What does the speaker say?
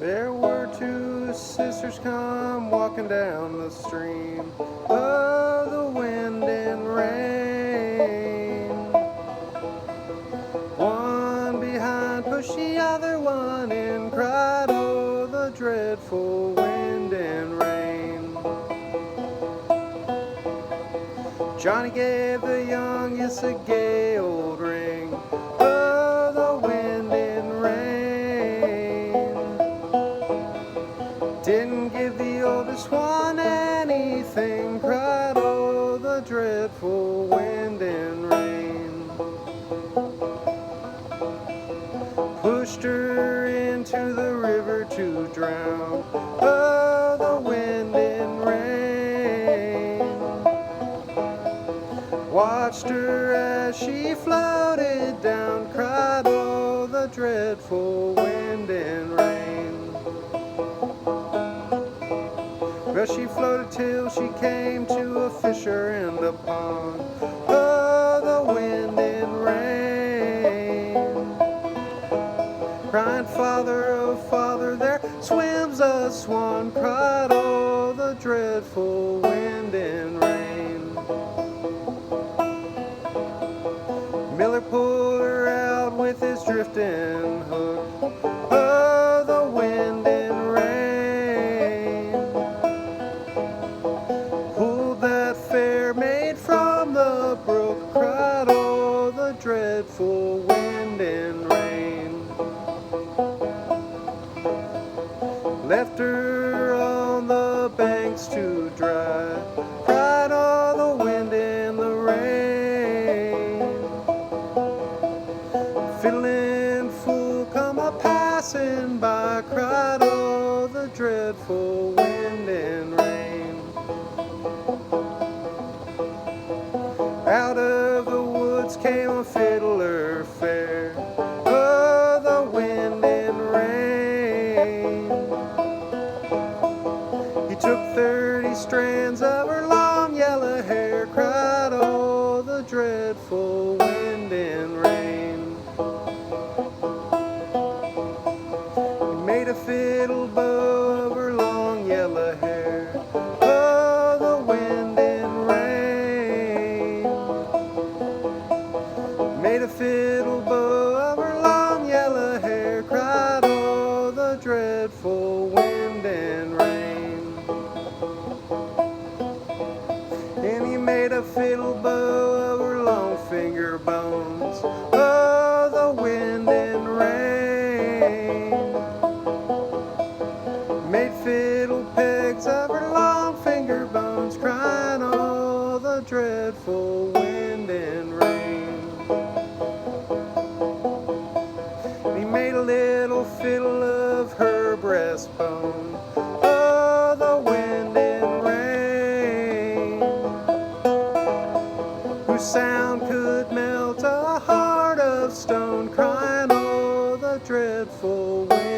There were two sisters come walking down the stream of the wind and rain. One behind pushed the other one and cried, oh, the dreadful wind and rain. Johnny gave the youngest a gay old ring of the wind and rain. Didn't give the oldest one anything, cried, oh, the dreadful wind and rain. Pushed her into the river to drown, oh, the wind and rain. Watched her as she floated down, cried, oh, the dreadful wind and rain. Well, she floated till she came to a fissure in the pond, oh, the wind and rain. Crying, Father, oh, Father, there swims a swan, cried, oh, the dreadful wind and rain. Miller pulled her out with his drifting hook, oh, the wind and rain. Pulled that fair maid from the brook, cried, oh, the dreadful wind and rain. Left her on the banks to dry, cried, oh, the wind and the rain. Fiddling fool come a passing by, cried, oh, the dreadful wind and rain. Out of the woods came a fiddler fair, oh, the wind and rain. He took 30 strands of her long yellow hair, cried, oh, the dreadful wind and rain. He made a fiddle bow of her long yellow hair, oh, the wind and rain. Made a fiddle bow of her long yellow hair, cried, oh, the dreadful wind and rain. And he made a fiddle bow of her long finger bones, oh, the wind and rain. Made fiddle pegs of her long finger bones, crying, oh, the dreadful wind and rain. He made a little fiddle of her breastbone, oh, the wind and rain, whose sound could melt a heart of stone, crying, oh, the dreadful wind.